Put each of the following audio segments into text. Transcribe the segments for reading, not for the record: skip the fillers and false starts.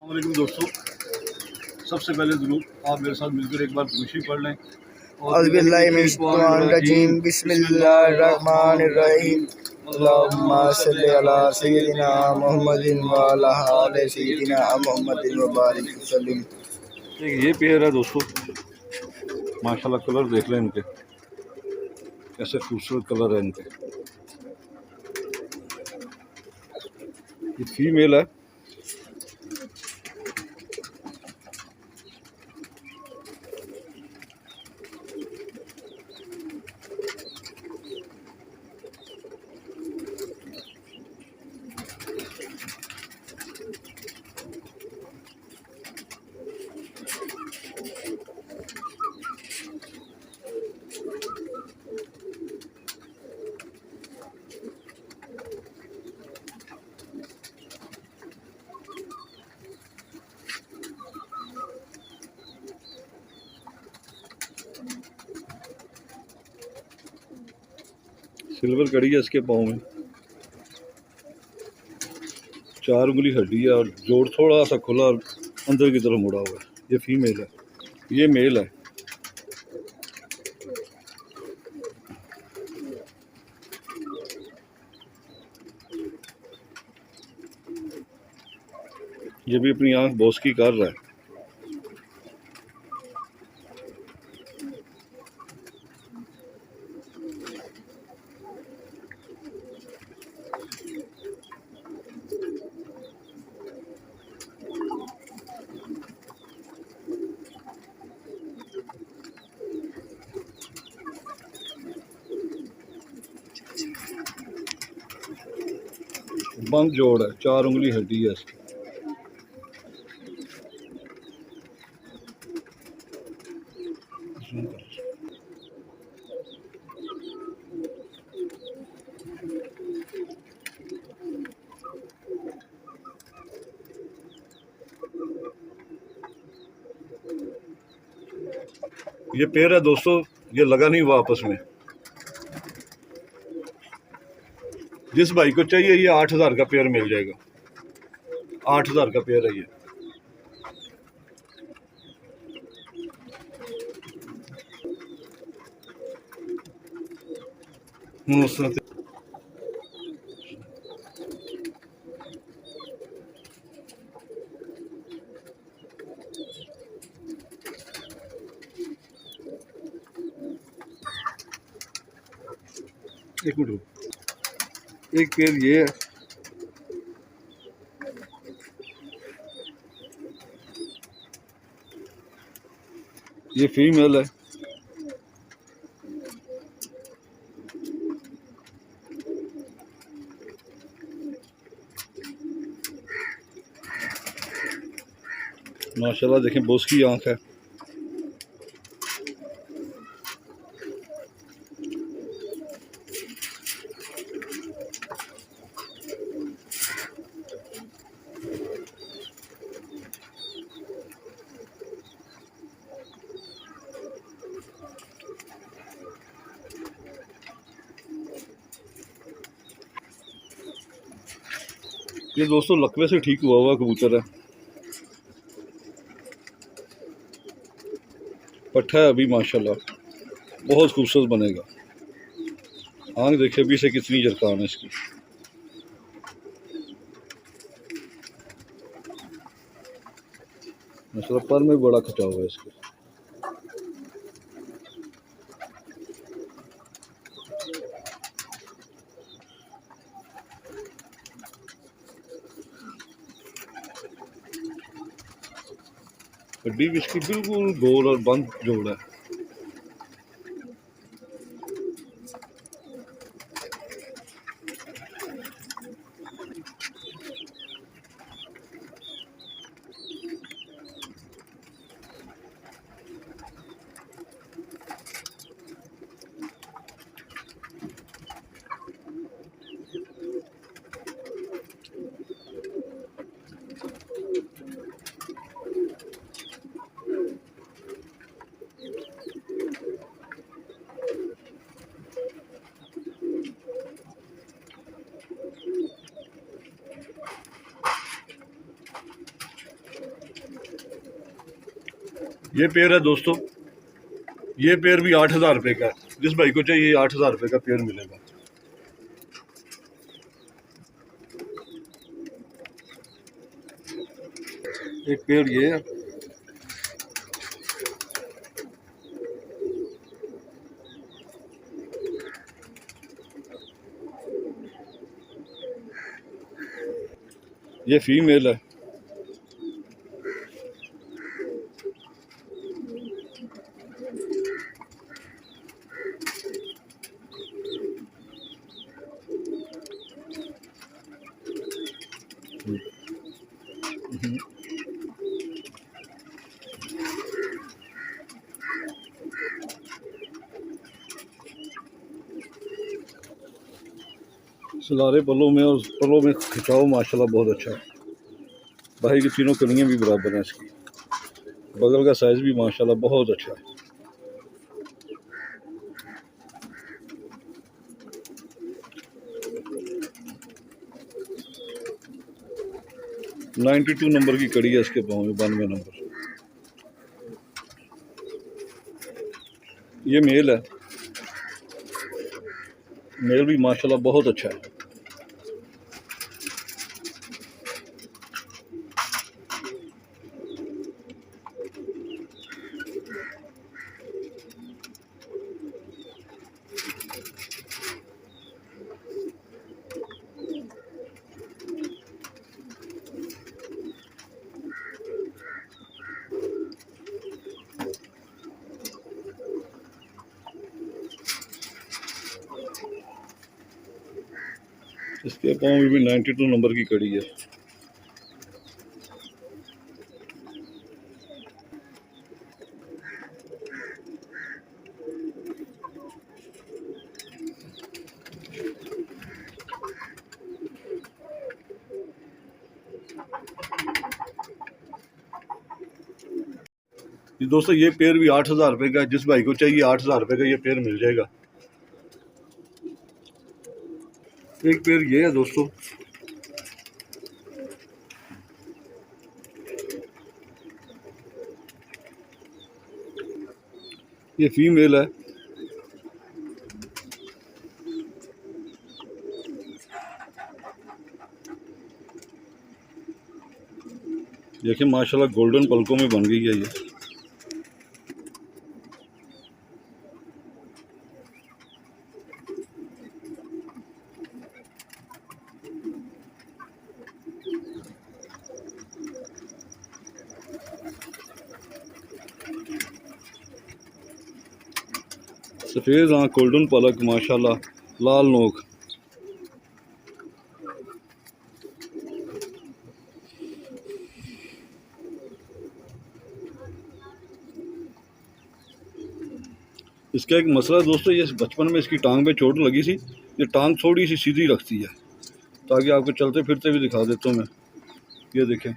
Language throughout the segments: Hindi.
वालेकुम दोस्तों, सबसे पहले ज़रूर आप मेरे साथ मिलकर एक बार दुरूद पढ़ लें। औज़ुबिल्लाहिमिनश्शैतानिर्रजीम बिस्मिल्लाहिर्रहमानिर्रहीम अल्लाहुम्मा सल्लि अला सय्यिदिना मुहम्मदिन व अला आलि सय्यिदिना मुहम्मदिन व बारिक वसल्लिम। ये पेड़ है दोस्तों, माशाल्लाह कलर देख लें इनके, कैसे खूबसूरत कलर है इनके। ये फीमेल है। सिल्वर कड़ी है इसके पाँव में, 4 उंगली हड्डी है और जोड़ थोड़ा सा खुला और अंदर की तरफ मुड़ा हुआ है। ये फीमेल है, ये मेल है। ये भी अपनी आंख बोसकी कर रहा है। बंद जोड़ है, 4 उंगली हड्डी है इसकी। ये पेड़ है दोस्तों, ये लगा नहीं हुआ आपस में। जिस भाई को चाहिए ये 8,000 का पेयर मिल जाएगा। 8,000 का पेयर है ये। एक मिनट, एक पेयर ये है। ये फीमेल है। माशाल्लाह देखें, बोस की आंख है। ये दोस्तों लकवे से ठीक हुआ हुआ कबूतर है। पट्ठा है अभी, माशाल्लाह बहुत खूबसूरत बनेगा। आंख देखिए अभी से कितनी जरकान है इसकी। माशाल्लाह पर में बड़ा खचाव है इसके। हड्डी इसकी बिल्कुल गोल और बंद जोड़ है। ये पेयर है दोस्तों, ये पेयर भी 8,000 रुपये का है। जिस भाई को चाहिए 8,000 रुपये का पेयर मिलेगा। एक पेयर ये है, ये फीमेल है। सलारे पलों में और पलों में खिंचाव माशाल्लाह बहुत अच्छा है। भाई की तीनों कलियाँ भी बराबर हैं इसकी। बगल का साइज़ भी माशाल्लाह बहुत अच्छा है। नाइन्टी 92 नंबर की कड़ी है इसके पाँव में, 92 नंबर। ये मेल है, मेल भी माशाल्लाह बहुत अच्छा है। इसके पाँव में भी 92 नंबर की कड़ी है। ये दोस्तों ये पेयर भी 8,000 रुपये का है। जिस भाई को चाहिए 8,000 रुपये का ये पेयर मिल जाएगा। एक पेयर ये है दोस्तों, ये फीमेल है। देखिए माशाल्लाह गोल्डन पलकों में बन गई है ये। सफ़ेद आँख, गोल्डन पलक, माशाल्लाह लाल नोक। इसका एक मसला है दोस्तों, ये बचपन में इसकी टांग पे चोट लगी थी। ये टांग थोड़ी सी सीधी रखती है, ताकि आपको चलते फिरते भी दिखा देता हूँ मैं। ये देखें,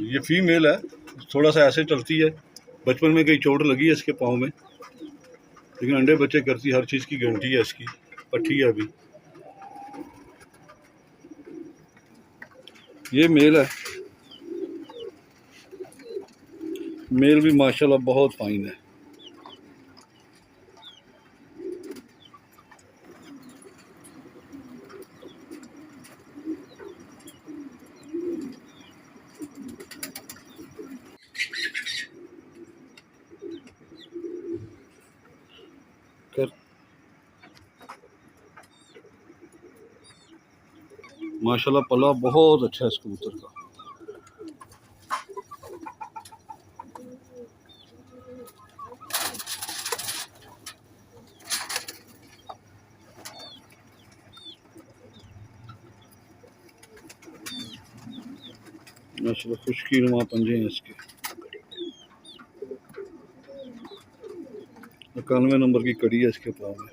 ये फीमेल है, थोड़ा सा ऐसे चलती है। बचपन में कहीं चोट लगी है इसके पाँव में, लेकिन अंडे बच्चे करती, हर चीज़ की गारंटी है इसकी। पट्टी है अभी। ये मेल है, मेल भी माशाल्लाह बहुत फाइन है। कर माशाल्लाह पला बहुत अच्छा है इस कबूतर का। माशाल्लाह खुशकीनुमा पंजे हैं इसके। 91 नंबर की कड़ी है इसके पाँव में।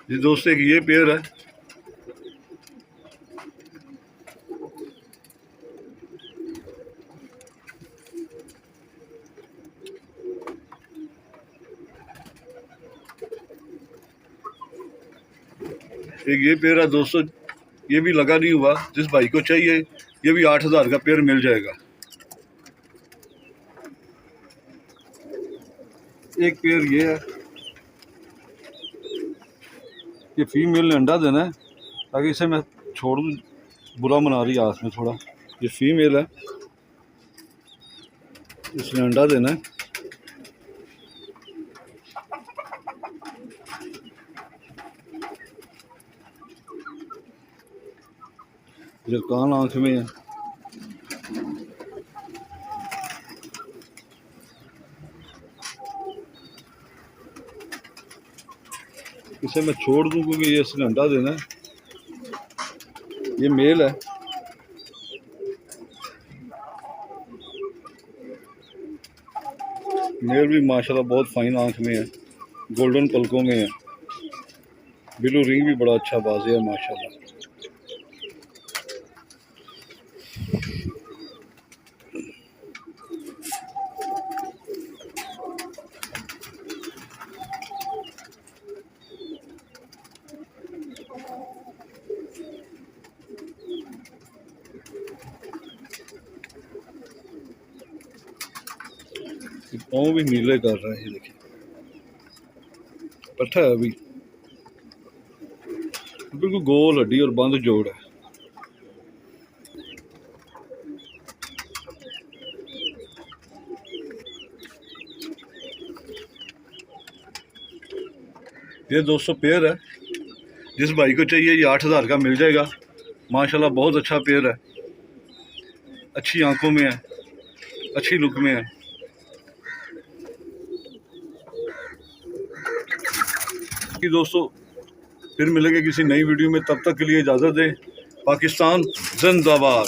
जी दोस्तों एक ये पेयर है, एक ये पेयर है दोस्तों, ये भी लगा नहीं हुआ, जिस भाई को चाहिए ये भी 8,000 का पेयर मिल जाएगा। एक पेयर ये है, ये फीमेल ने अंडा देना है, ताकि इसे मैं छोड़ दूँ, बुरा मना रही है हाथ में थोड़ा। ये फीमेल है, इसने अंडा देना है। ये कान आँख में है। इसे मैं छोड़ दूँ क्योंकि ये इसने अंडा देना है। ये मेल है। मेल भी माशाल्लाह बहुत फाइन आँख में है, गोल्डन पलकों में है, बिलू रिंग भी बड़ा अच्छा बाजी है माशाल्लाह। पाँव भी नीले कर रहा है, ये देखिए पट्ठा है अभी, बिल्कुल गोल हड्डी और बंद जोड़ है। ये 200 पेयर है, जिस भाई को चाहिए ये 8,000 का मिल जाएगा। माशाल्लाह बहुत अच्छा पेयर है, अच्छी आंखों में है, अच्छी लुक में है। कि दोस्तों फिर मिलेंगे किसी नई वीडियो में, तब तक के लिए इजाज़त दें। पाकिस्तान जिंदाबाद।